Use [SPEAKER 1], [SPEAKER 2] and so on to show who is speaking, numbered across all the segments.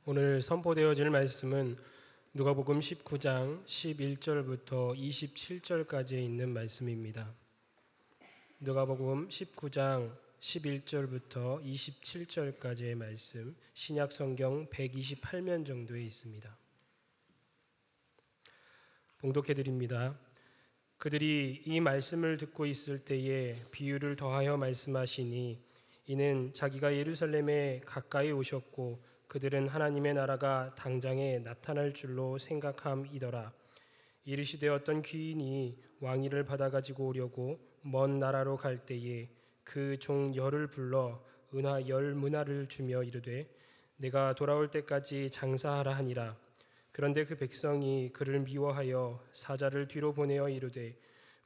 [SPEAKER 1] 오늘 선포되어질 말씀은 누가복음 19장 11절부터 27절까지에 있는 말씀입니다. 누가복음 19장 11절부터 27절까지의 말씀, 신약 성경 128면 정도에 있습니다. 봉독해 드립니다. 그들이 이 말씀을 듣고 있을 때에 비유를 더하여 말씀하시니 이는 자기가 예루살렘에 가까이 오셨고 그들은 하나님의 나라가 당장에 나타날 줄로 생각함이더라. 이르시되 어떤 귀인이 왕위를 받아 가지고 오려고 먼 나라로 갈 때에 그 종 열을 불러 은화 10문화를 주며 이르되 내가 돌아올 때까지 장사하라 하니라. 그런데 그 백성이 그를 미워하여 사자를 뒤로 보내어 이르되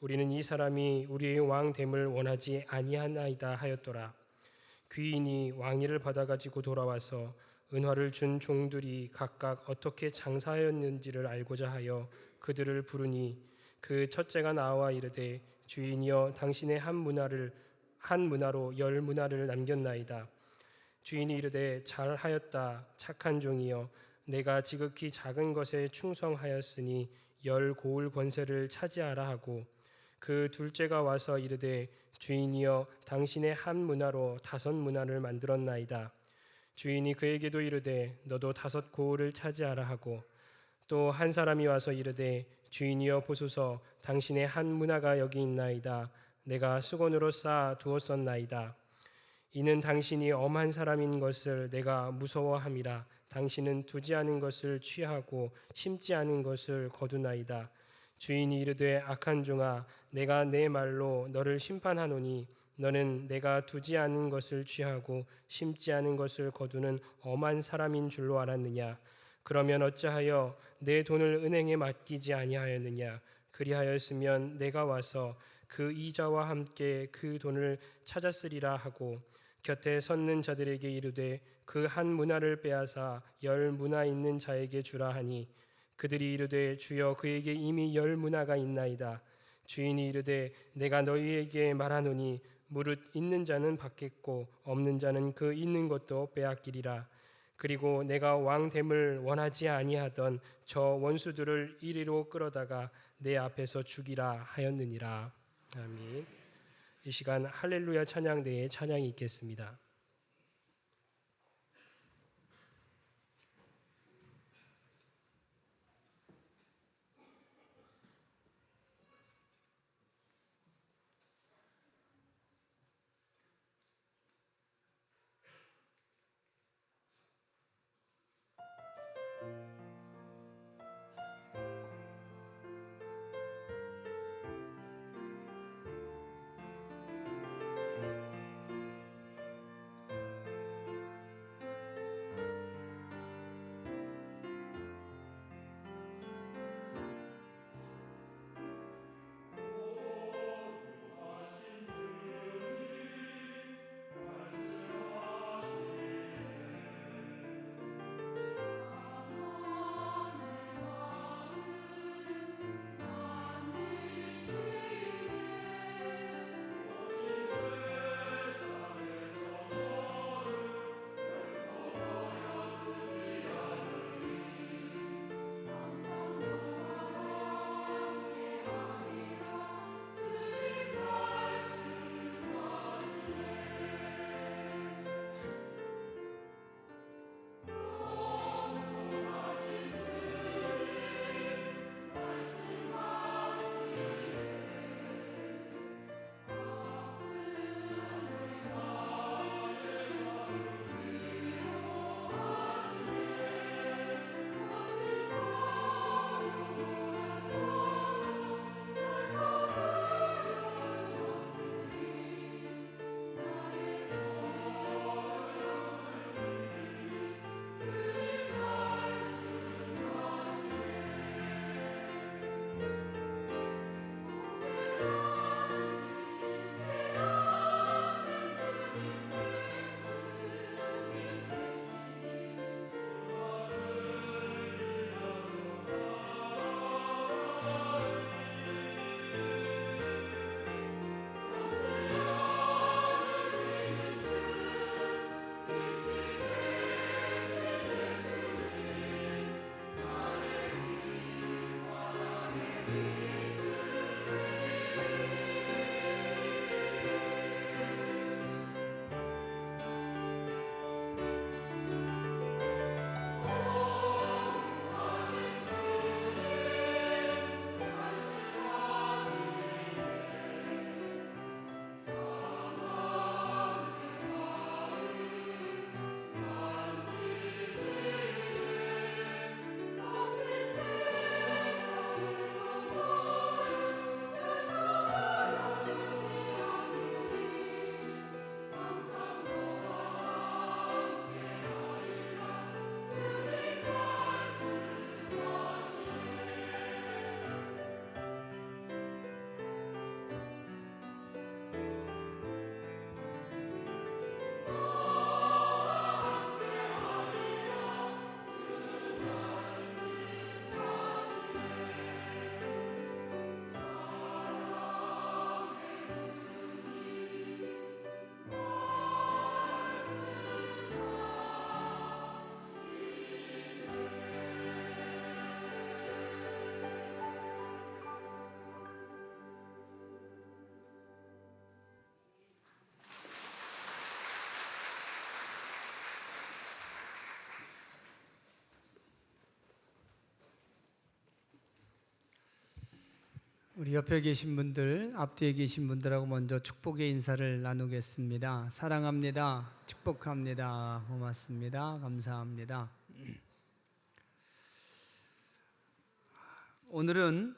[SPEAKER 1] 우리는 이 사람이 우리의 왕됨을 원하지 아니하나이다 하였더라. 귀인이 왕위를 받아 가지고 돌아와서 은화를 준 종들이 각각 어떻게 장사하였는지를 알고자 하여 그들을 부르니 그 첫째가 나와 이르되 주인이여 당신의 한 문화로 10문화를 남겼나이다. 주인이 이르되 잘하였다 착한 종이여 내가 지극히 작은 것에 충성하였으니 10 고을 권세를 차지하라 하고 그 둘째가 와서 이르되 주인이여 당신의 한 문화로 5문화를 만들었나이다. 주인이 그에게도 이르되 너도 5 고을을 차지하라 하고 또 한 사람이 와서 이르되 주인이여 보소서 당신의 한 문화가 여기 있나이다. 내가 수건으로 쌓아 두었었나이다. 이는 당신이 엄한 사람인 것을 내가 무서워함이라. 당신은 두지 않은 것을 취하고 심지 않은 것을 거두나이다. 주인이 이르되 악한 종아 내가 내 말로 너를 심판하노니 너는 내가 두지 않은 것을 취하고 심지 않은 것을 거두는 엄한 사람인 줄로 알았느냐. 그러면 어찌하여 내 돈을 은행에 맡기지 아니하였느냐. 그리하였으면 내가 와서 그 이자와 함께 그 돈을 찾았으리라 하고 곁에 섰는 자들에게 이르되 그 한 문화를 빼앗아 10문화 있는 자에게 주라 하니 그들이 이르되 주여 그에게 이미 10문화가 있나이다. 주인이 이르되 내가 너희에게 말하노니 무릇 있는 자는 받겠고 없는 자는 그 있는 것도 빼앗기리라. 그리고 내가 왕됨을 원하지 아니하던 저 원수들을 이리로 끌어다가 내 앞에서 죽이라 하였느니라. 아멘. 이 시간 할렐루야 찬양대에 찬양이 있겠습니다.
[SPEAKER 2] 우리 옆에 계신 분들, 앞뒤에 계신 분들하고 먼저 축복의 인사를 나누겠습니다. 사랑합니다. 축복합니다. 고맙습니다. 감사합니다. 오늘은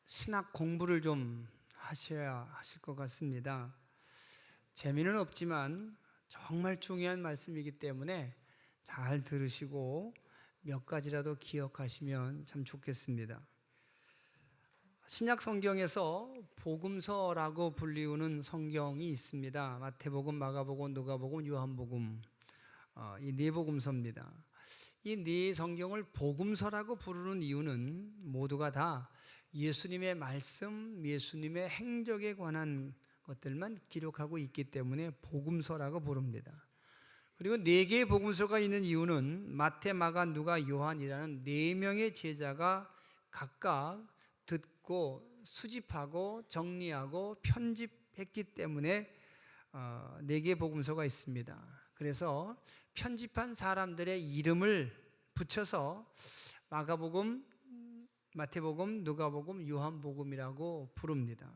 [SPEAKER 2] 신학 공부를 좀 하셔야 하실 것 같습니다. 재미는 없지만 정말 중요한 말씀이기 때문에 잘 들으시고 몇 가지라도 기억하시면 참 좋겠습니다. 신약 성경에서 복음서라고 불리우는 성경이 있습니다. 마태복음, 마가복음, 누가복음, 요한복음, 이 네 복음서입니다. 이 네 성경을 복음서라고 부르는 이유는 모두가 다 예수님의 말씀, 예수님의 행적에 관한 것들만 기록하고 있기 때문에 복음서라고 부릅니다. 그리고 네 개의 복음서가 있는 이유는 마태, 마가, 누가, 요한이라는 네 명의 제자가 각각 듣고 수집하고 정리하고 편집했기 때문에 네 개의 복음서가 있습니다. 그래서 편집한 사람들의 이름을 붙여서 마가복음, 마태복음, 누가복음, 요한복음이라고 부릅니다.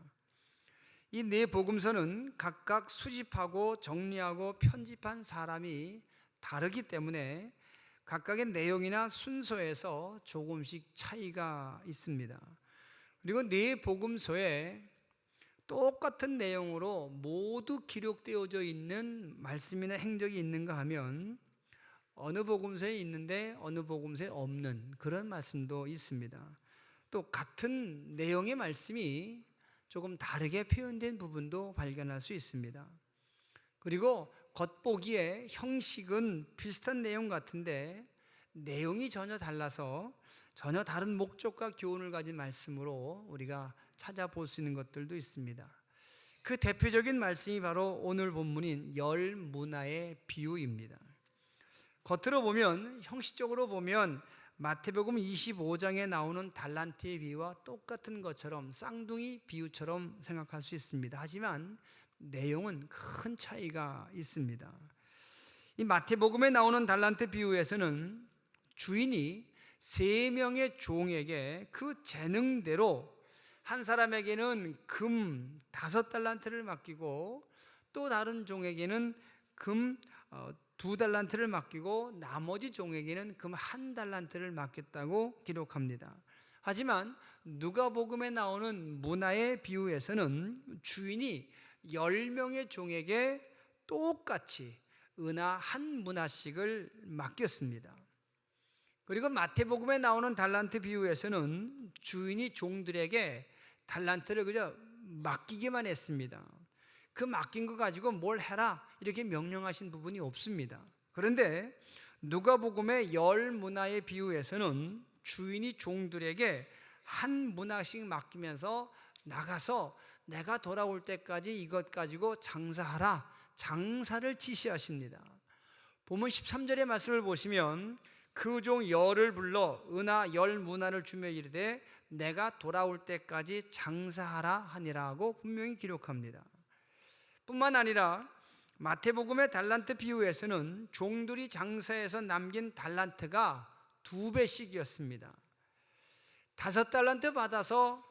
[SPEAKER 2] 이 네 복음서는 각각 수집하고 정리하고 편집한 사람이 다르기 때문에 각각의 내용이나 순서에서 조금씩 차이가 있습니다. 그리고 네 복음서에 똑같은 내용으로 모두 기록되어져 있는 말씀이나 행적이 있는가 하면 어느 복음서에 있는데 어느 복음서에 없는 그런 말씀도 있습니다. 또 같은 내용의 말씀이 조금 다르게 표현된 부분도 발견할 수 있습니다. 그리고 겉보기에 형식은 비슷한 내용 같은데 내용이 전혀 달라서 전혀 다른 목적과 교훈을 가진 말씀으로 우리가 찾아볼 수 있는 것들도 있습니다. 그 대표적인 말씀이 바로 오늘 본문인 열 문화의 비유입니다. 겉으로 보면, 형식적으로 보면 마태복음 25장에 나오는 달란트의 비유와 똑같은 것처럼 쌍둥이 비유처럼 생각할 수 있습니다. 하지만 내용은 큰 차이가 있습니다. 이 마태복음에 나오는 달란트 비유에서는 주인이 세 명의 종에게 그 재능대로 한 사람에게는 금 5달란트를 맡기고 또 다른 종에게는 금 2달란트를 맡기고 나머지 종에게는 금 1달란트를 맡겼다고 기록합니다. 하지만 누가복음에 나오는 문화의 비유에서는 주인이 10명의 종에게 똑같이 은하 한 문화씩을 맡겼습니다. 그리고 마태복음에 나오는 달란트 비유에서는 주인이 종들에게 달란트를 그저 맡기기만 했습니다. 그 맡긴 거 가지고 뭘 해라 이렇게 명령하신 부분이 없습니다. 그런데 누가복음의 열 문화의 비유에서는 주인이 종들에게 한 문화씩 맡기면서 나가서 내가 돌아올 때까지 이것 가지고 장사하라, 장사를 지시하십니다. 본문 13절의 말씀을 보시면 그 종 열을 불러 은하 열 문화를 주며 이르되 내가 돌아올 때까지 장사하라 하니라고 분명히 기록합니다. 뿐만 아니라 마태복음의 달란트 비유에서는 종들이 장사해서 남긴 달란트가 2배씩이었습니다. 5달란트 받아서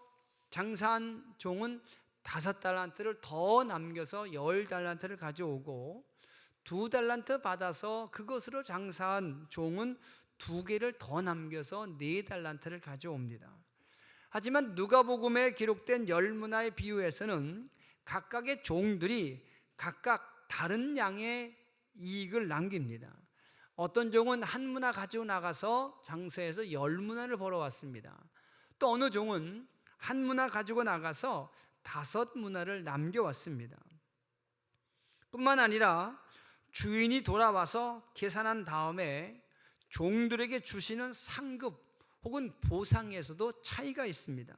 [SPEAKER 2] 장사한 종은 5달란트를 더 남겨서 10달란트를 가져오고 2달란트 받아서 그것으로 장사한 종은 2개를 더 남겨서 4달란트를 가져옵니다. 하지만 누가복음에 기록된 열 문화의 비유에서는 각각의 종들이 각각 다른 양의 이익을 남깁니다. 어떤 종은 한 문화 가지고 나가서 장사해서 10문화를 벌어왔습니다. 또 어느 종은 한 문화 가지고 나가서 5문화를 남겨왔습니다. 뿐만 아니라 주인이 돌아와서 계산한 다음에 종들에게 주시는 상급 혹은 보상에서도 차이가 있습니다.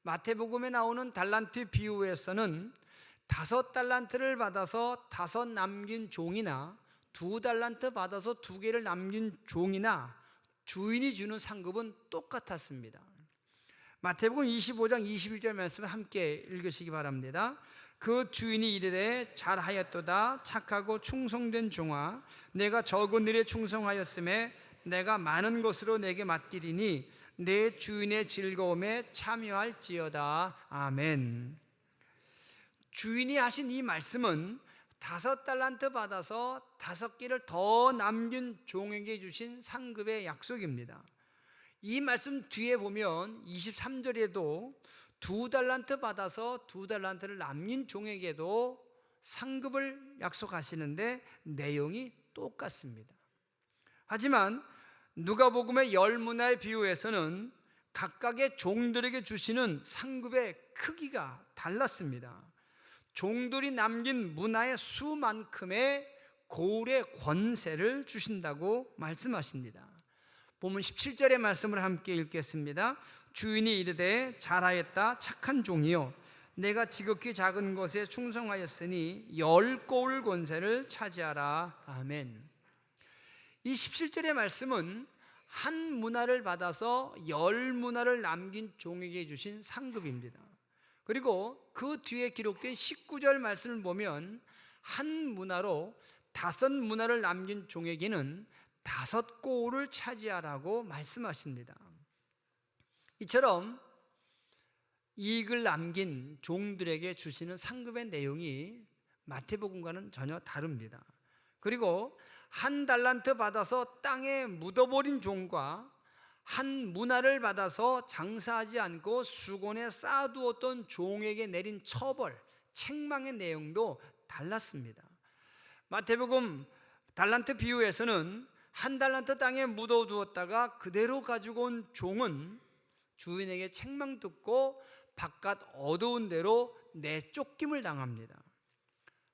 [SPEAKER 2] 마태복음에 나오는 달란트 비유에서는 5달란트를 받아서 5 남긴 종이나 2달란트 받아서 2개를 남긴 종이나 주인이 주는 상급은 똑같았습니다. 마태복음 25장 21절 말씀을 함께 읽으시기 바랍니다. 그 주인이 이르되 잘하였도다 착하고 충성된 종아, 내가 적은 일에 충성하였음에 내가 많은 것으로 내게 맡기리니 내 주인의 즐거움에 참여할지어다. 아멘. 주인이 하신 이 말씀은 5달란트 받아서 5개를 더 남긴 종에게 주신 상급의 약속입니다. 이 말씀 뒤에 보면 23절에도 2달란트 받아서 2달란트를 남긴 종에게도 상급을 약속하시는데 내용이 똑같습니다. 하지만 누가복음의 10문화의 비유에서는 각각의 종들에게 주시는 상급의 크기가 달랐습니다. 종들이 남긴 문화의 수만큼의 고울의 권세를 주신다고 말씀하십니다. 본문 17절의 말씀을 함께 읽겠습니다. 주인이 이르되 잘하였다 착한 종이요 내가 지극히 작은 것에 충성하였으니 10고울 권세를 차지하라. 아멘. 이 17절의 말씀은 한 문화를 받아서 10문화를 남긴 종에게 주신 상급입니다. 그리고 그 뒤에 기록된 19절 말씀을 보면 한 문화로 5문화를 남긴 종에게는 5고울을 차지하라고 말씀하십니다. 이처럼 이익을 남긴 종들에게 주시는 상급의 내용이 마태복음과는 전혀 다릅니다. 그리고 1달란트 받아서 땅에 묻어버린 종과 한 문화를 받아서 장사하지 않고 수건에 쌓아두었던 종에게 내린 처벌, 책망의 내용도 달랐습니다. 마태복음 달란트 비유에서는 1달란트 땅에 묻어두었다가 그대로 가지고 온 종은 주인에게 책망 듣고 바깥 어두운 데로 내쫓김을 당합니다.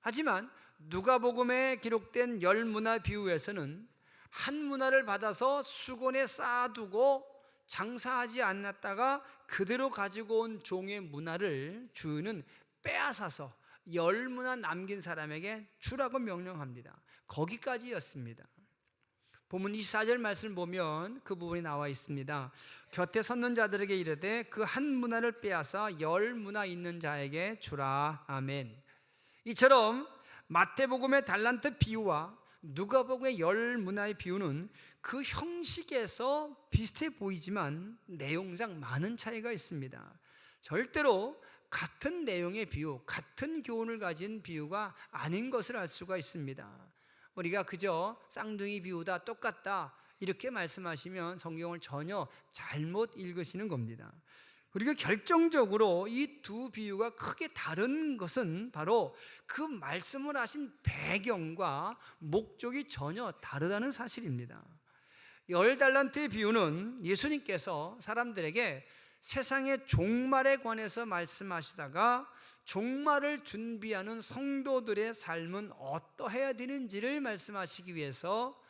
[SPEAKER 2] 하지만 누가복음에 기록된 10문화 비유에서는 한 문화를 받아서 수건에 쌓아두고 장사하지 않았다가 그대로 가지고 온 종의 문화를 주인은 빼앗아서 10문화 남긴 사람에게 주라고 명령합니다. 거기까지였습니다. 본문 24절 말씀을 보면 그 부분이 나와 있습니다. 곁에 섰는 자들에게 이르되 그 한 문화를 빼앗아 10문화 있는 자에게 주라. 아멘. 이처럼 마태복음의 달란트 비유와 누가복음의 10문화의 비유는 그 형식에서 비슷해 보이지만 내용상 많은 차이가 있습니다. 절대로 같은 내용의 비유, 같은 교훈을 가진 비유가 아닌 것을 알 수가 있습니다. 우리가 그저 쌍둥이 비유다, 똑같다 이렇게 말씀하시면 성경을 전혀 잘못 읽으시는 겁니다. 그리고 결정적으로 이 두 비유가 크게 다른 것은 바로 그 말씀을 하신 배경과 목적이 전혀 다르다는 사실입니다. 10달란트의 비유는 예수님께서 사람들에게 세상의 종말에 관해서 말씀하시다가 종말을 준비하는 성도들의 삶은 어떠해야 되는지를 말씀하시기 위해서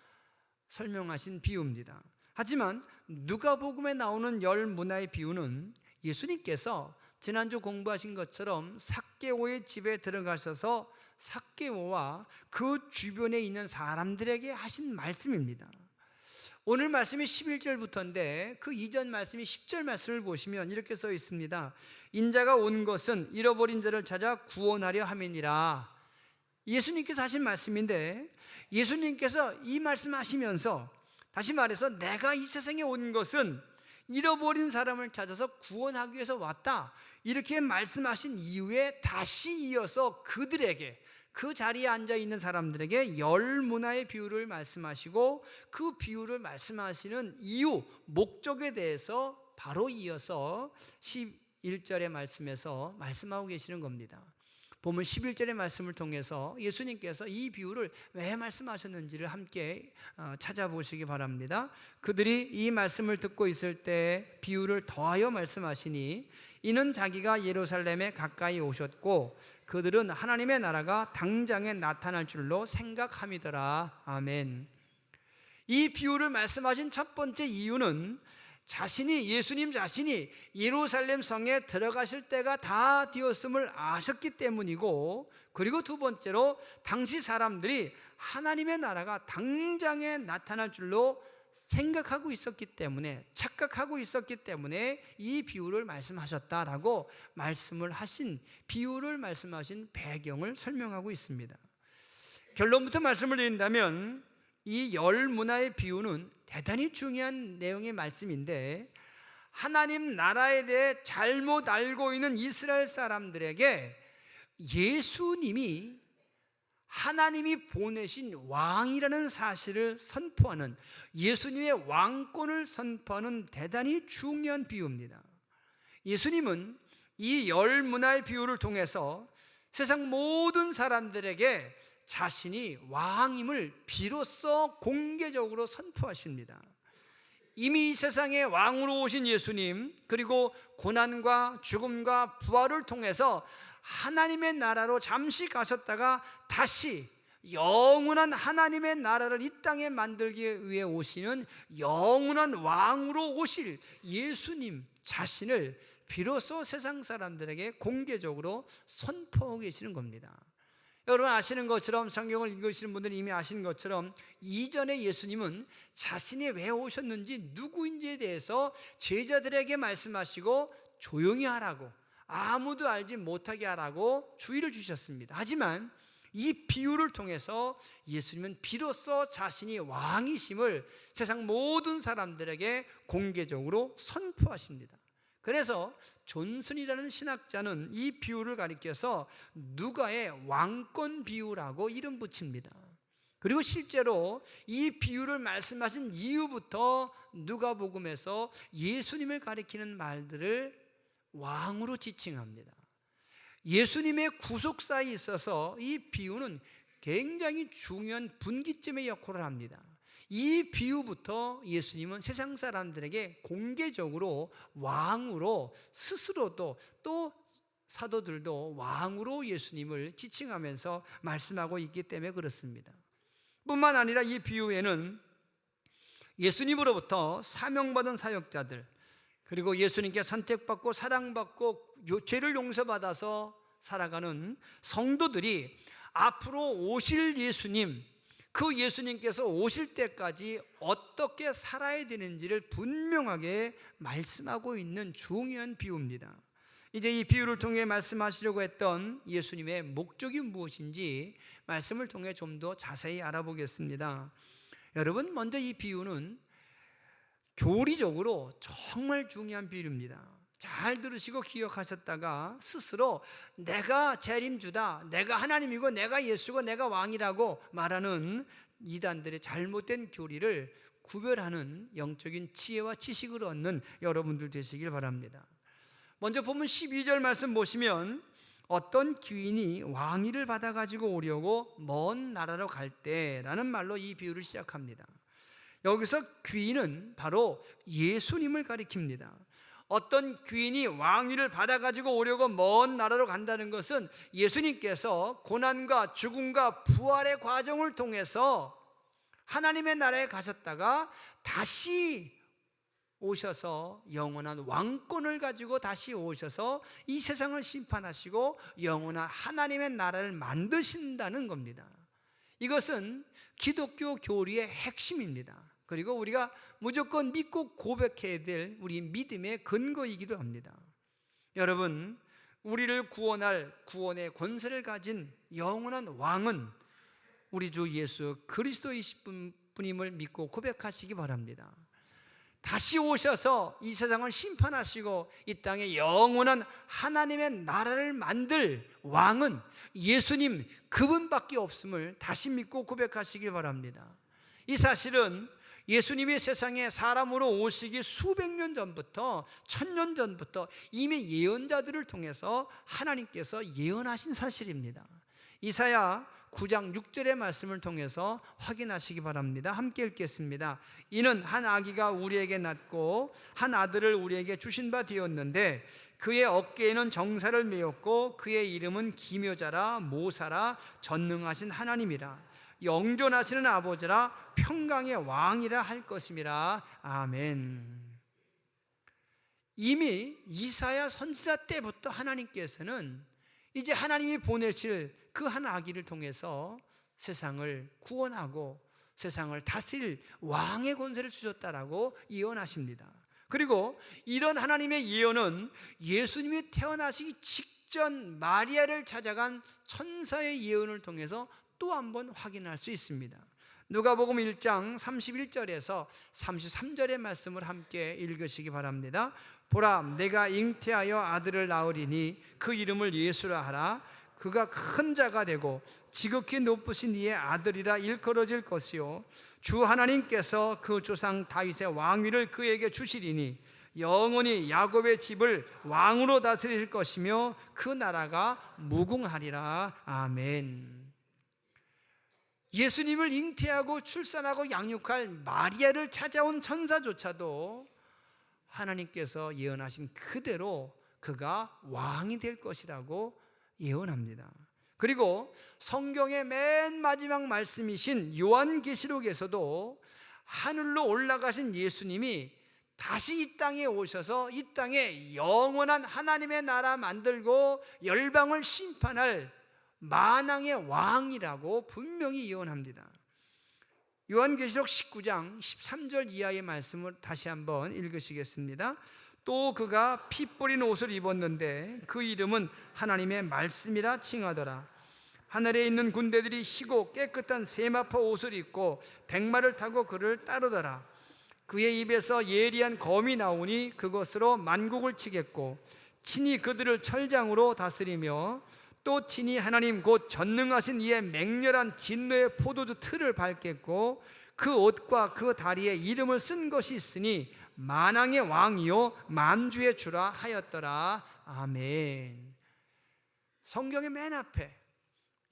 [SPEAKER 2] 설명하신 비유입니다. 하지만 누가복음에 나오는 10문화의 비유는 예수님께서 지난주 공부하신 것처럼 삭개오의 집에 들어가셔서 삭개오와 그 주변에 있는 사람들에게 하신 말씀입니다. 오늘 말씀이 11절부터인데 그 이전 말씀이 10절 말씀을 보시면 이렇게 써 있습니다. 인자가 온 것은 잃어버린 자를 찾아 구원하려 함이니라. 예수님께서 하신 말씀인데 예수님께서 이 말씀하시면서 다시 말해서 내가 이 세상에 온 것은 잃어버린 사람을 찾아서 구원하기 위해서 왔다 이렇게 말씀하신 이후에 다시 이어서 그들에게 그 자리에 앉아 있는 사람들에게 10문화의 비유를 말씀하시고 그 비유를 말씀하시는 이유, 목적에 대해서 바로 이어서 11절의 말씀에서 말씀하고 계시는 겁니다. 보면 11절의 말씀을 통해서 예수님께서 이 비유를 왜 말씀하셨는지를 함께 찾아보시기 바랍니다. 그들이 이 말씀을 듣고 있을 때 비유를 더하여 말씀하시니 이는 자기가 예루살렘에 가까이 오셨고 그들은 하나님의 나라가 당장에 나타날 줄로 생각함이더라. 아멘. 이 비유를 말씀하신 첫 번째 이유는 예수님 자신이 예루살렘 성에 들어가실 때가 다 되었음을 아셨기 때문이고, 그리고 두 번째로 당시 사람들이 하나님의 나라가 당장에 나타날 줄로 생각하고 있었기 때문에, 착각하고 있었기 때문에 이 비유를 말씀하셨다라고 말씀을 하신, 비유를 말씀하신 배경을 설명하고 있습니다. 결론부터 말씀을 드린다면 이 10문화의 비유는 대단히 중요한 내용의 말씀인데, 하나님 나라에 대해 잘못 알고 있는 이스라엘 사람들에게 예수님이 하나님이 보내신 왕이라는 사실을 선포하는, 예수님의 왕권을 선포하는 대단히 중요한 비유입니다. 예수님은 이 열 문화의 비유를 통해서 세상 모든 사람들에게 자신이 왕임을 비로소 공개적으로 선포하십니다. 이미 이 세상에 왕으로 오신 예수님, 그리고 고난과 죽음과 부활을 통해서 하나님의 나라로 잠시 가셨다가 다시 영원한 하나님의 나라를 이 땅에 만들기 위해 오시는 영원한 왕으로 오실 예수님 자신을 비로소 세상 사람들에게 공개적으로 선포하고 계시는 겁니다. 여러분 아시는 것처럼, 성경을 읽으시는 분들은 이미 아시는 것처럼, 이전에 예수님은 자신이 왜 오셨는지, 누구인지에 대해서 제자들에게 말씀하시고 조용히 하라고, 아무도 알지 못하게 하라고 주의를 주셨습니다. 하지만 이 비유를 통해서 예수님은 비로소 자신이 왕이심을 세상 모든 사람들에게 공개적으로 선포하십니다. 그래서 존슨이라는 신학자는 이 비유를 가리켜서 누가의 왕권 비유라고 이름 붙입니다. 그리고 실제로 이 비유를 말씀하신 이후부터 누가복음에서 예수님을 가리키는 말들을 왕으로 지칭합니다. 예수님의 구속사에 있어서 이 비유는 굉장히 중요한 분기점의 역할을 합니다. 이 비유부터 예수님은 세상 사람들에게 공개적으로 왕으로, 스스로도 또 사도들도 왕으로 예수님을 지칭하면서 말씀하고 있기 때문에 그렇습니다. 뿐만 아니라 이 비유에는 예수님으로부터 사명받은 사역자들, 그리고 예수님께 선택받고 사랑받고 죄를 용서받아서 살아가는 성도들이 앞으로 오실 예수님, 그 예수님께서 오실 때까지 어떻게 살아야 되는지를 분명하게 말씀하고 있는 중요한 비유입니다. 이제 이 비유를 통해 말씀하시려고 했던 예수님의 목적이 무엇인지 말씀을 통해 좀 더 자세히 알아보겠습니다. 여러분, 먼저 이 비유는 교리적으로 정말 중요한 비유입니다. 잘 들으시고 기억하셨다가 스스로 내가 재림주다, 내가 하나님이고 내가 예수고 내가 왕이라고 말하는 이단들의 잘못된 교리를 구별하는 영적인 지혜와 지식을 얻는 여러분들 되시길 바랍니다. 먼저 보면 12절 말씀 보시면, 어떤 귀인이 왕위를 받아가지고 오려고 먼 나라로 갈 때라는 말로 이 비유를 시작합니다. 여기서 귀인은 바로 예수님을 가리킵니다. 어떤 귀인이 왕위를 받아가지고 오려고 먼 나라로 간다는 것은 예수님께서 고난과 죽음과 부활의 과정을 통해서 하나님의 나라에 가셨다가 다시 오셔서 영원한 왕권을 가지고 다시 오셔서 이 세상을 심판하시고 영원한 하나님의 나라를 만드신다는 겁니다. 이것은 기독교 교리의 핵심입니다. 그리고 우리가 무조건 믿고 고백해야 될 우리 믿음의 근거이기도 합니다. 여러분, 우리를 구원할 구원의 권세를 가진 영원한 왕은 우리 주 예수 그리스도이신 분임을 믿고 고백하시기 바랍니다. 다시 오셔서 이 세상을 심판하시고 이 땅에 영원한 하나님의 나라를 만들 왕은 예수님 그분밖에 없음을 다시 믿고 고백하시기 바랍니다. 이 사실은 예수님이 세상에 사람으로 오시기 수백 년 전부터, 1000년 전부터 이미 예언자들을 통해서 하나님께서 예언하신 사실입니다. 이사야 9장 6절의 말씀을 통해서 확인하시기 바랍니다. 함께 읽겠습니다. 이는 한 아기가 우리에게 낳고 한 아들을 우리에게 주신 바 되었는데 그의 어깨에는 정사를 메었고 그의 이름은 기묘자라, 모사라, 전능하신 하나님이라, 영존하시는 아버지라, 평강의 왕이라 할 것임이라. 아멘. 이미 이사야 선지자 때부터 하나님께서는 이제 하나님이 보내실 그 한 아기를 통해서 세상을 구원하고 세상을 다스릴 왕의 권세를 주셨다라고 예언하십니다. 그리고 이런 하나님의 예언은 예수님이 태어나시기 직전 마리아를 찾아간 천사의 예언을 통해서 또 한 번 확인할 수 있습니다. 누가복음 1장 31절에서 33절의 말씀을 함께 읽으시기 바랍니다. 보라, 내가 잉태하여 아들을 낳으리니 그 이름을 예수라 하라. 그가 큰 자가 되고 지극히 높으신 이의 아들이라 일컬어질 것이요 주 하나님께서 그 조상 다윗의 왕위를 그에게 주시리니 영원히 야곱의 집을 왕으로 다스릴 것이며 그 나라가 무궁하리라. 아멘. 예수님을 잉태하고 출산하고 양육할 마리아를 찾아온 천사조차도 하나님께서 예언하신 그대로 그가 왕이 될 것이라고 예언합니다. 그리고 성경의 맨 마지막 말씀이신 요한계시록에서도 하늘로 올라가신 예수님이 다시 이 땅에 오셔서 이 땅에 영원한 하나님의 나라 만들고 열방을 심판할 만왕의 왕이라고 분명히 예언합니다. 요한계시록 19장 13절 이하의 말씀을 다시 한번 읽으시겠습니다. 또 그가 피 뿌린 옷을 입었는데 그 이름은 하나님의 말씀이라 칭하더라. 하늘에 있는 군대들이 희고 깨끗한 세마포 옷을 입고 백마를 타고 그를 따르더라. 그의 입에서 예리한 검이 나오니 그것으로 만국을 치겠고 친히 그들을 철장으로 다스리며 또 친히 하나님 곧 전능하신 이의 맹렬한 진노의 포도주 틀을 밟겠고 그 옷과 그 다리에 이름을 쓴 것이 있으니 만왕의 왕이요 만주의 주라 하였더라. 아멘. 성경의 맨 앞에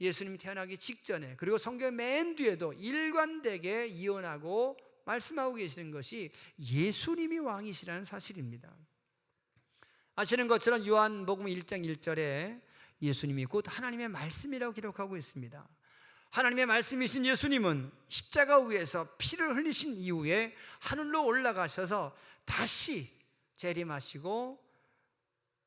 [SPEAKER 2] 예수님이 태어나기 직전에 그리고 성경의 맨 뒤에도 일관되게 예언하고 말씀하고 계시는 것이 예수님이 왕이시라는 사실입니다. 아시는 것처럼 요한복음 1장 1절에 예수님이 곧 하나님의 말씀이라고 기록하고 있습니다. 하나님의 말씀이신 예수님은 십자가 위에서 피를 흘리신 이후에 하늘로 올라가셔서 다시 재림하시고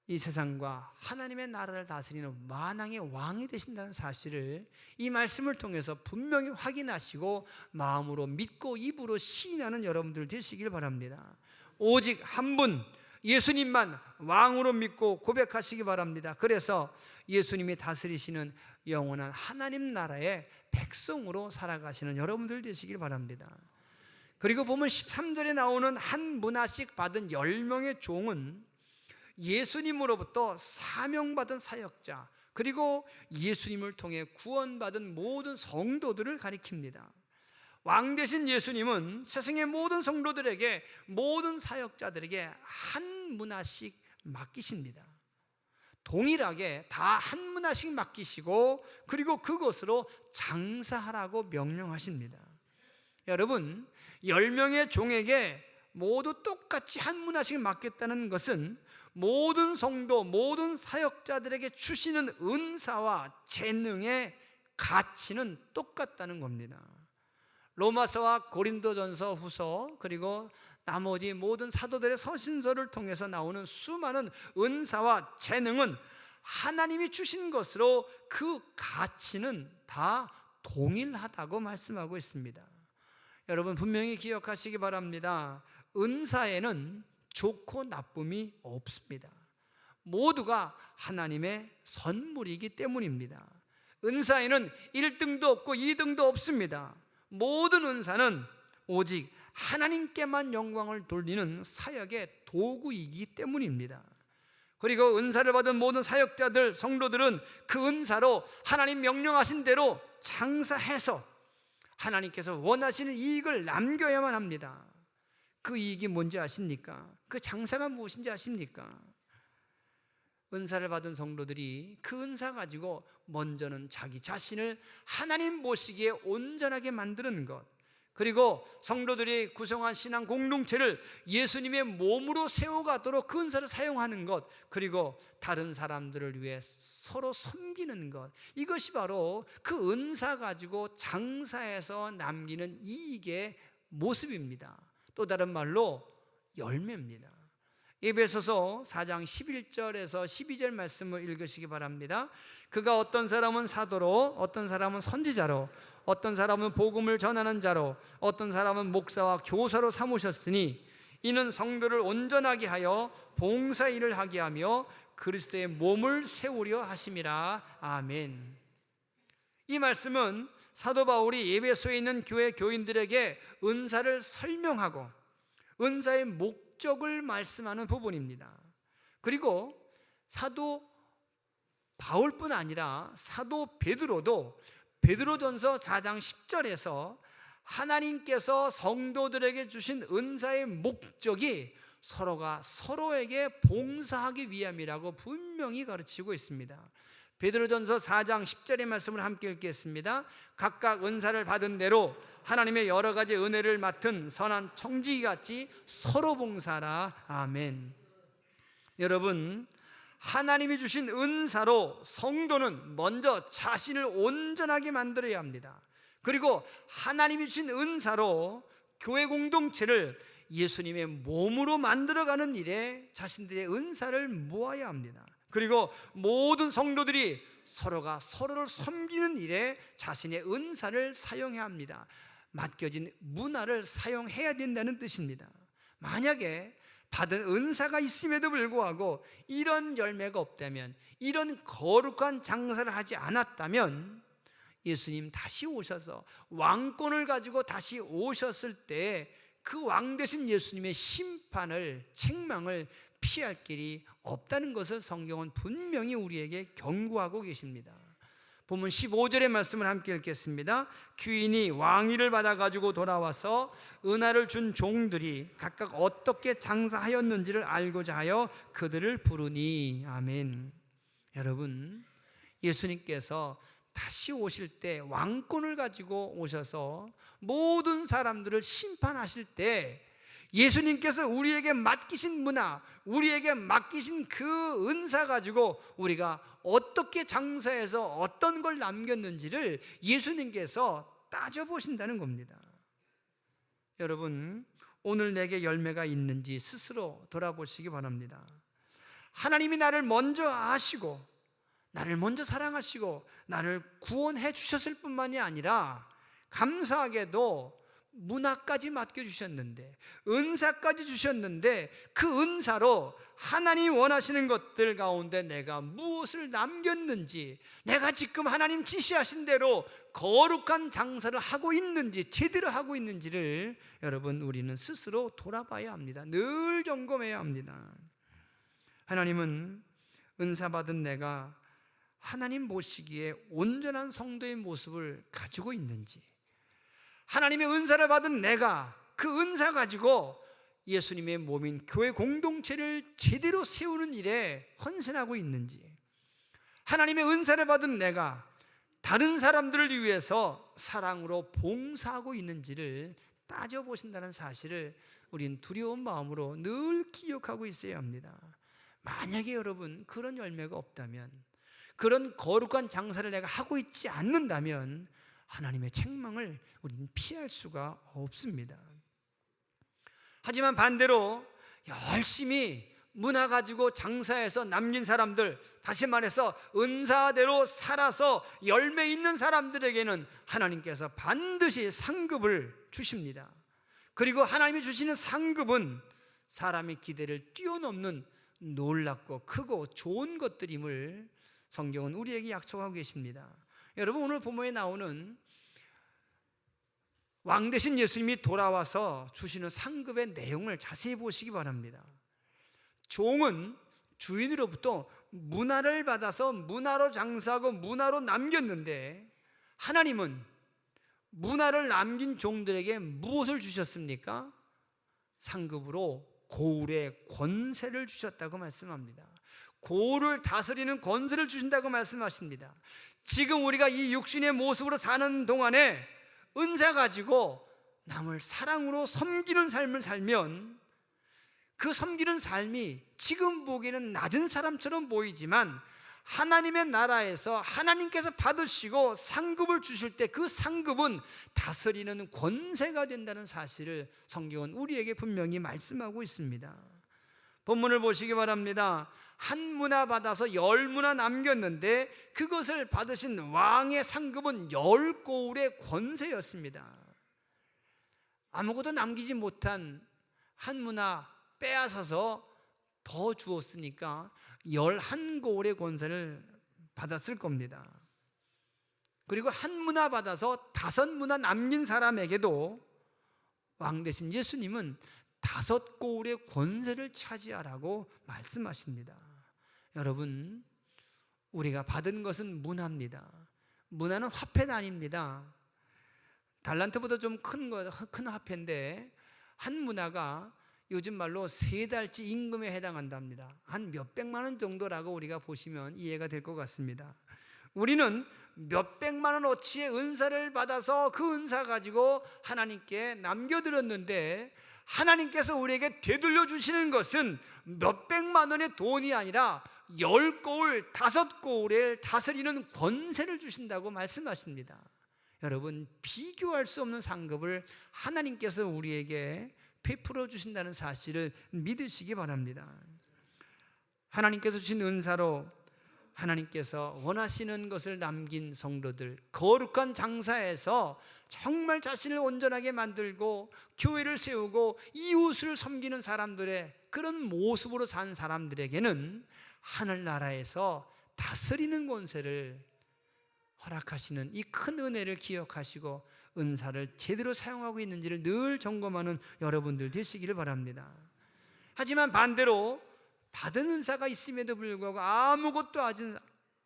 [SPEAKER 2] 이 세상과 하나님의 나라를 다스리는 만왕의 왕이 되신다는 사실을 이 말씀을 통해서 분명히 확인하시고 마음으로 믿고 입으로 시인하는 여러분들 되시길 바랍니다. 오직 한 분 예수님만 왕으로 믿고 고백하시기 바랍니다. 그래서 예수님이 다스리시는 영원한 하나님 나라의 백성으로 살아가시는 여러분들 되시길 바랍니다. 그리고 보면 13절에 나오는 한 문화씩 받은 10명의 종은 예수님으로부터 사명받은 사역자 그리고 예수님을 통해 구원받은 모든 성도들을 가리킵니다. 왕 되신 예수님은 세상의 모든 성도들에게 모든 사역자들에게 한 문화씩 맡기십니다. 동일하게 다 한 문화씩 맡기시고 그리고 그것으로 장사하라고 명령하십니다. 여러분 10명의 종에게 모두 똑같이 한 문화씩 맡겼다는 것은 모든 성도 모든 사역자들에게 주시는 은사와 재능의 가치는 똑같다는 겁니다. 로마서와 고린도전서 후서 그리고 나머지 모든 사도들의 서신서를 통해서 나오는 수많은 은사와 재능은 하나님이 주신 것으로 그 가치는 다 동일하다고 말씀하고 있습니다. 여러분 분명히 기억하시기 바랍니다. 은사에는 좋고 나쁨이 없습니다. 모두가 하나님의 선물이기 때문입니다. 은사에는 1등도 없고 2등도 없습니다. 모든 은사는 오직 하나님께만 영광을 돌리는 사역의 도구이기 때문입니다. 그리고 은사를 받은 모든 사역자들, 성도들은 그 은사로 하나님 명령하신 대로 장사해서 하나님께서 원하시는 이익을 남겨야만 합니다. 그 이익이 뭔지 아십니까? 그 장사가 무엇인지 아십니까? 은사를 받은 성도들이 그 은사 가지고 먼저는 자기 자신을 하나님 보시기에 온전하게 만드는 것, 그리고 성도들이 구성한 신앙 공동체를 예수님의 몸으로 세워가도록 그 은사를 사용하는 것, 그리고 다른 사람들을 위해 서로 섬기는 것, 이것이 바로 그 은사 가지고 장사해서 남기는 이익의 모습입니다. 또 다른 말로 열매입니다. 에베소서 4장 11절에서 12절 말씀을 읽으시기 바랍니다. 그가 어떤 사람은 사도로, 어떤 사람은 선지자로, 어떤 사람은 복음을 전하는 자로, 어떤 사람은 목사와 교사로 삼으셨으니 이는 성도를 온전하게 하여 봉사 일을 하게 하며 그리스도의 몸을 세우려 하심이라. 아멘. 이 말씀은 사도 바울이 에베소에 있는 교회 교인들에게 은사를 설명하고 은사의 목적을 말씀하는 부분입니다. 그리고 사도 바울뿐 아니라 사도 베드로도 베드로전서 4장 10절에서 하나님께서 성도들에게 주신 은사의 목적이 서로가 서로에게 봉사하기 위함이라고 분명히 가르치고 있습니다. 베드로전서 4장 10절의 말씀을 함께 읽겠습니다. 각각 은사를 받은 대로 하나님의 여러 가지 은혜를 맡은 선한 청지기같이 서로 봉사하라. 아멘. 여러분, 하나님이 주신 은사로 성도는 먼저 자신을 온전하게 만들어야 합니다. 그리고 하나님이 주신 은사로 교회 공동체를 예수님의 몸으로 만들어가는 일에 자신들의 은사를 모아야 합니다. 그리고 모든 성도들이 서로가 서로를 섬기는 일에 자신의 은사를 사용해야 합니다. 맡겨진 문화를 사용해야 된다는 뜻입니다. 만약에 받은 은사가 있음에도 불구하고 이런 열매가 없다면, 이런 거룩한 장사를 하지 않았다면 예수님 다시 오셔서 왕권을 가지고 다시 오셨을 때 그 왕 되신 예수님의 심판을, 책망을 피할 길이 없다는 것을 성경은 분명히 우리에게 경고하고 계십니다. 본문 15절의 말씀을 함께 읽겠습니다. 귀인이 왕위를 받아가지고 돌아와서 은혜를 준 종들이 각각 어떻게 장사하였는지를 알고자 하여 그들을 부르니. 아멘. 여러분, 예수님께서 다시 오실 때 왕권을 가지고 오셔서 모든 사람들을 심판하실 때 예수님께서 우리에게 맡기신 문화, 우리에게 맡기신 그 은사 가지고 우리가 어떻게 장사해서 어떤 걸 남겼는지를 예수님께서 따져보신다는 겁니다. 여러분, 오늘 내게 열매가 있는지 스스로 돌아보시기 바랍니다. 하나님이 나를 먼저 아시고 나를 먼저 사랑하시고 나를 구원해 주셨을 뿐만이 아니라 감사하게도 문화까지 맡겨주셨는데, 은사까지 주셨는데, 그 은사로 하나님이 원하시는 것들 가운데 내가 무엇을 남겼는지, 내가 지금 하나님 지시하신 대로 거룩한 장사를 하고 있는지, 제대로 하고 있는지를 여러분, 우리는 스스로 돌아봐야 합니다. 늘 점검해야 합니다. 하나님은 은사 받은 내가 하나님 보시기에 온전한 성도의 모습을 가지고 있는지, 하나님의 은사를 받은 내가 그 은사 가지고 예수님의 몸인 교회 공동체를 제대로 세우는 일에 헌신하고 있는지, 하나님의 은사를 받은 내가 다른 사람들을 위해서 사랑으로 봉사하고 있는지를 따져보신다는 사실을 우리는 두려운 마음으로 늘 기억하고 있어야 합니다. 만약에 여러분 그런 열매가 없다면, 그런 거룩한 장사를 내가 하고 있지 않는다면 하나님의 책망을 우리는 피할 수가 없습니다. 하지만 반대로 열심히 문화 가지고 장사해서 남긴 사람들, 다시 말해서 은사대로 살아서 열매 있는 사람들에게는 하나님께서 반드시 상급을 주십니다. 그리고 하나님이 주시는 상급은 사람의 기대를 뛰어넘는 놀랍고 크고 좋은 것들임을 성경은 우리에게 약속하고 계십니다. 여러분, 오늘 본문에 나오는 왕 되신 예수님이 돌아와서 주시는 상급의 내용을 자세히 보시기 바랍니다. 종은 주인으로부터 문화를 받아서 문화로 장사하고 문화로 남겼는데, 하나님은 문화를 남긴 종들에게 무엇을 주셨습니까? 상급으로 고울의 권세를 주셨다고 말씀합니다. 고울을 다스리는 권세를 주신다고 말씀하십니다. 지금 우리가 이 육신의 모습으로 사는 동안에 은사 가지고 남을 사랑으로 섬기는 삶을 살면 그 섬기는 삶이 지금 보기에는 낮은 사람처럼 보이지만 하나님의 나라에서 하나님께서 받으시고 상급을 주실 때 그 상급은 다스리는 권세가 된다는 사실을 성경은 우리에게 분명히 말씀하고 있습니다. 본문을 보시기 바랍니다. 한 문화 받아서 10문화 남겼는데 그것을 받으신 왕의 상급은 10고울의 권세였습니다. 아무것도 남기지 못한 한 문화 빼앗아서 더 주었으니까 11고울의 권세를 받았을 겁니다. 그리고 한 문화 받아서 5문화 남긴 사람에게도 왕 대신 예수님은 5고울의 권세를 차지하라고 말씀하십니다. 여러분, 우리가 받은 것은 문화입니다. 문화는 화폐는 아닙니다. 달란트보다 좀 큰 화폐인데 한 문화가 요즘 말로 3달치 임금에 해당한답니다. 한 몇백만 원 정도라고 우리가 보시면 이해가 될 것 같습니다. 우리는 몇백만 원어치의 은사를 받아서 그 은사 가지고 하나님께 남겨드렸는데 하나님께서 우리에게 되돌려 주시는 것은 몇백만 원의 돈이 아니라 10고울, 5고울을 다스리는 권세를 주신다고 말씀하십니다. 여러분, 비교할 수 없는 상급을 하나님께서 우리에게 베풀어 주신다는 사실을 믿으시기 바랍니다. 하나님께서 주신 은사로 하나님께서 원하시는 것을 남긴 성도들, 거룩한 장사에서 정말 자신을 온전하게 만들고 교회를 세우고 이웃을 섬기는 사람들의 그런 모습으로 산 사람들에게는 하늘나라에서 다스리는 권세를 허락하시는 이 큰 은혜를 기억하시고 은사를 제대로 사용하고 있는지를 늘 점검하는 여러분들 되시기를 바랍니다. 하지만 반대로 받은 은사가 있음에도 불구하고 아무것도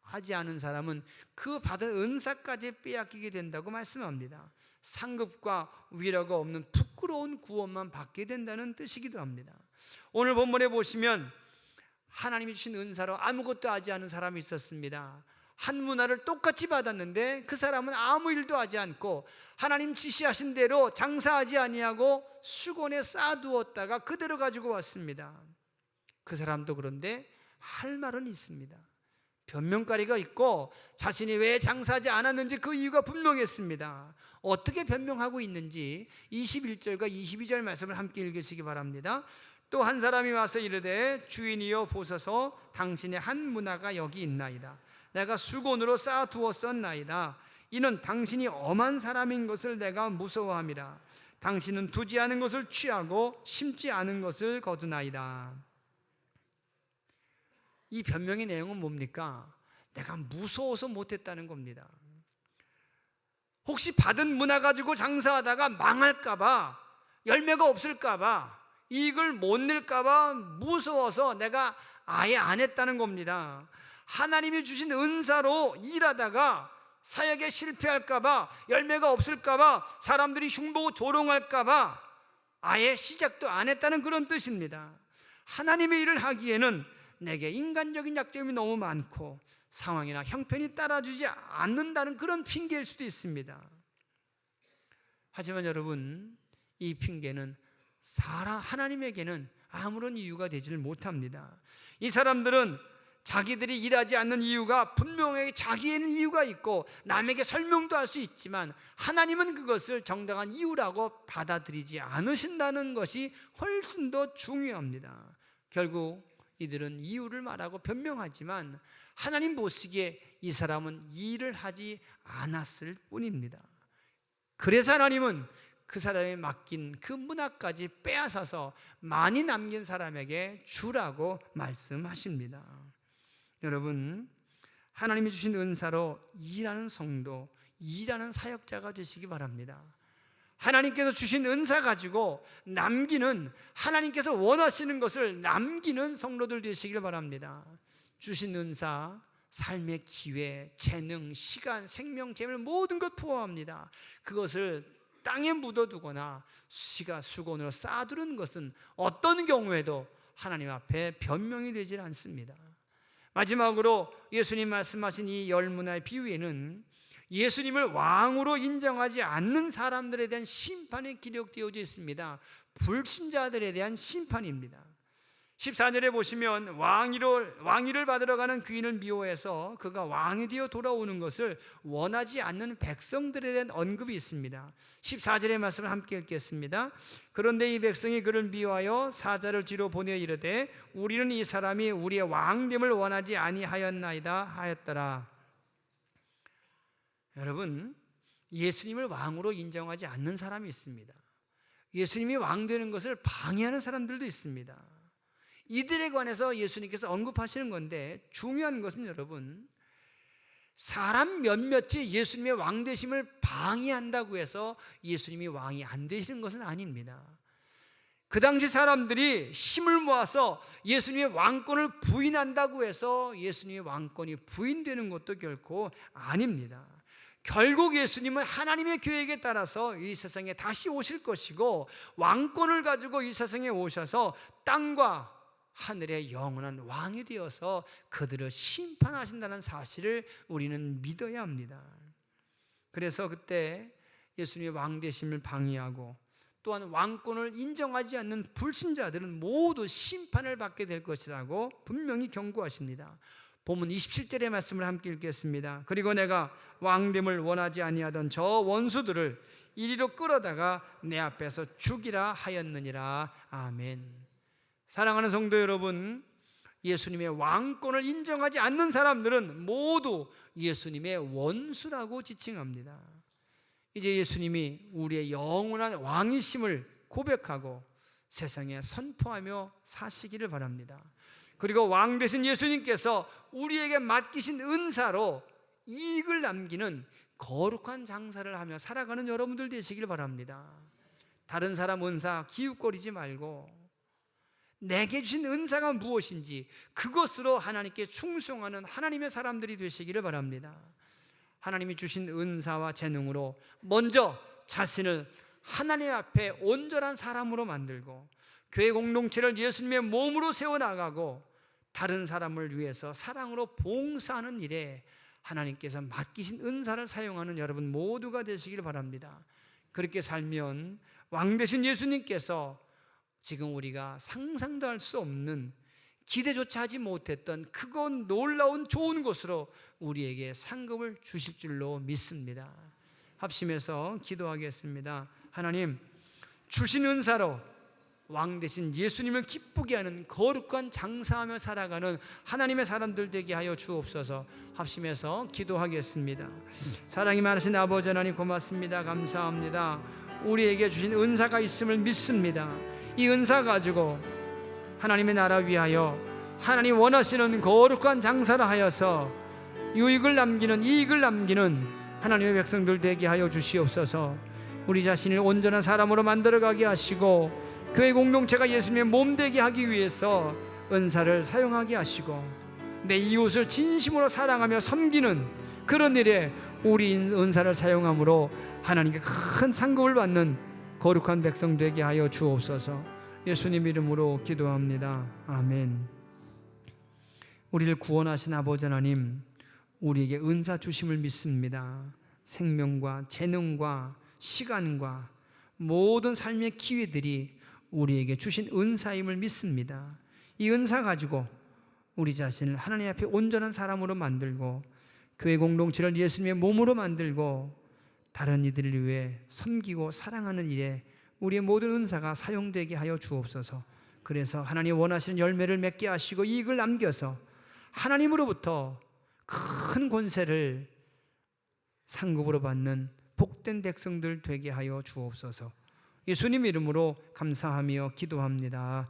[SPEAKER 2] 하지 않은 사람은 그 받은 은사까지 빼앗기게 된다고 말씀합니다. 상급과 위로가 없는 부끄러운 구원만 받게 된다는 뜻이기도 합니다. 오늘 본문에 보시면 하나님이 주신 은사로 아무것도 하지 않은 사람이 있었습니다. 한 문화를 똑같이 받았는데 그 사람은 아무 일도 하지 않고 하나님 지시하신 대로 장사하지 아니하고 수건에 쌓아두었다가 그대로 가지고 왔습니다. 그 사람도 그런데 할 말은 있습니다. 변명거리가 있고 자신이 왜 장사하지 않았는지 그 이유가 분명했습니다. 어떻게 변명하고 있는지 21절과 22절 말씀을 함께 읽으시기 바랍니다. 또 한 사람이 와서 이르되 주인이여 보소서 당신의 한 문화가 여기 있나이다. 내가 수건으로 쌓아두었었나이다. 이는 당신이 엄한 사람인 것을 내가 무서워함이라. 당신은 두지 않은 것을 취하고 심지 않은 것을 거두나이다. 이 변명의 내용은 뭡니까? 내가 무서워서 못했다는 겁니다. 혹시 받은 문화 가지고 장사하다가 망할까봐, 열매가 없을까봐, 이익을 못 낼까봐 무서워서 내가 아예 안 했다는 겁니다. 하나님이 주신 은사로 일하다가 사역에 실패할까봐, 열매가 없을까봐, 사람들이 흉보고 조롱할까봐 아예 시작도 안 했다는 그런 뜻입니다. 하나님의 일을 하기에는 내게 인간적인 약점이 너무 많고 상황이나 형편이 따라주지 않는다는 그런 핑계일 수도 있습니다. 하지만 여러분, 이 핑계는 하나님에게는 아무런 이유가 되지를 못합니다. 이 사람들은 자기들이 일하지 않는 이유가 분명하게 자기에는 이유가 있고 남에게 설명도 할 수 있지만 하나님은 그것을 정당한 이유라고 받아들이지 않으신다는 것이 훨씬 더 중요합니다. 결국 이들은 이유를 말하고 변명하지만 하나님 보시기에 이 사람은 일을 하지 않았을 뿐입니다. 그래서 하나님은 그 사람에 맡긴 그 문화까지 빼앗아서 많이 남긴 사람에게 주라고 말씀하십니다. 여러분, 하나님이 주신 은사로 일하는 성도, 일하는 사역자가 되시기 바랍니다. 하나님께서 주신 은사 가지고 남기는, 하나님께서 원하시는 것을 남기는 성도들 되시길 바랍니다. 주신 은사, 삶의 기회, 재능, 시간, 생명, 재물 모든 것 포함합니다. 그것을 땅에 묻어두거나 수건으로 쌓아두는 것은 어떤 경우에도 하나님 앞에 변명이 되질 않습니다. 마지막으로 예수님 말씀하신 이 열문화의 비유에는 예수님을 왕으로 인정하지 않는 사람들에 대한 심판이 기록되어져 있습니다. 불신자들에 대한 심판입니다. 14절에 보시면 왕위를 받으러 가는 귀인을 미워해서 그가 왕이 되어 돌아오는 것을 원하지 않는 백성들에 대한 언급이 있습니다. 14절의 말씀을 함께 읽겠습니다. 그런데 이 백성이 그를 미워하여 사자를 뒤로 보내 이르되 우리는 이 사람이 우리의 왕됨을 원하지 아니하였나이다 하였더라. 여러분, 예수님을 왕으로 인정하지 않는 사람이 있습니다. 예수님이 왕 되는 것을 방해하는 사람들도 있습니다. 이들에 관해서 예수님께서 언급하시는 건데 중요한 것은 여러분, 사람 몇몇이 예수님의 왕 되심을 방해한다고 해서 예수님이 왕이 안 되시는 것은 아닙니다. 그 당시 사람들이 힘을 모아서 예수님의 왕권을 부인한다고 해서 예수님의 왕권이 부인되는 것도 결코 아닙니다. 결국 예수님은 하나님의 계획에 따라서 이 세상에 다시 오실 것이고, 왕권을 가지고 이 세상에 오셔서 땅과 하늘의 영원한 왕이 되어서 그들을 심판하신다는 사실을 우리는 믿어야 합니다. 그래서 그때 예수님의 왕 되심을 방해하고 또한 왕권을 인정하지 않는 불신자들은 모두 심판을 받게 될 것이라고 분명히 경고하십니다. 본문 27절의 말씀을 함께 읽겠습니다. 그리고 내가 왕됨을 원하지 아니하던 저 원수들을 이리로 끌어다가 내 앞에서 죽이라 하였느니라. 아멘. 사랑하는 성도 여러분, 예수님의 왕권을 인정하지 않는 사람들은 모두 예수님의 원수라고 지칭합니다. 이제 예수님이 우리의 영원한 왕이심을 고백하고 세상에 선포하며 사시기를 바랍니다. 그리고 왕 되신 예수님께서 우리에게 맡기신 은사로 이익을 남기는 거룩한 장사를 하며 살아가는 여러분들 되시길 바랍니다. 다른 사람 은사 기웃거리지 말고 내게 주신 은사가 무엇인지 그것으로 하나님께 충성하는 하나님의 사람들이 되시기를 바랍니다. 하나님이 주신 은사와 재능으로 먼저 자신을 하나님 앞에 온전한 사람으로 만들고 교회 공동체를 예수님의 몸으로 세워나가고 다른 사람을 위해서 사랑으로 봉사하는 일에 하나님께서 맡기신 은사를 사용하는 여러분 모두가 되시길 바랍니다. 그렇게 살면 왕 되신 예수님께서 지금 우리가 상상도 할 수 없는, 기대조차 하지 못했던 크고 놀라운 좋은 곳으로 우리에게 상급을 주실 줄로 믿습니다. 합심해서 기도하겠습니다. 하나님, 주신 은사로 왕 되신 예수님을 기쁘게 하는 거룩한 장사하며 살아가는 하나님의 사람들 되게 하여 주옵소서. 합심해서 기도하겠습니다. 사랑이 많으신 아버지 하나님, 고맙습니다. 감사합니다. 우리에게 주신 은사가 있음을 믿습니다. 이 은사 가지고 하나님의 나라 위하여 하나님 원하시는 거룩한 장사를 하여서 유익을 남기는, 이익을 남기는 하나님의 백성들 되게 하여 주시옵소서. 우리 자신을 온전한 사람으로 만들어가게 하시고 교회 공동체가 예수님의 몸 되게 하기 위해서 은사를 사용하게 하시고 내 이웃을 진심으로 사랑하며 섬기는 그런 일에 우리 은사를 사용함으로 하나님께 큰 상급을 받는 거룩한 백성 되게 하여 주옵소서. 예수님 이름으로 기도합니다. 아멘. 우리를 구원하신 아버지 하나님, 우리에게 은사 주심을 믿습니다. 생명과 재능과 시간과 모든 삶의 기회들이 우리에게 주신 은사임을 믿습니다. 이 은사 가지고 우리 자신을 하나님 앞에 온전한 사람으로 만들고 교회 공동체를 예수님의 몸으로 만들고 다른 이들을 위해 섬기고 사랑하는 일에 우리의 모든 은사가 사용되게 하여 주옵소서. 그래서 하나님 원하시는 열매를 맺게 하시고 이익을 남겨서 하나님으로부터 큰 권세를 상급으로 받는 복된 백성들 되게 하여 주옵소서. 예수님 이름으로 감사하며 기도합니다.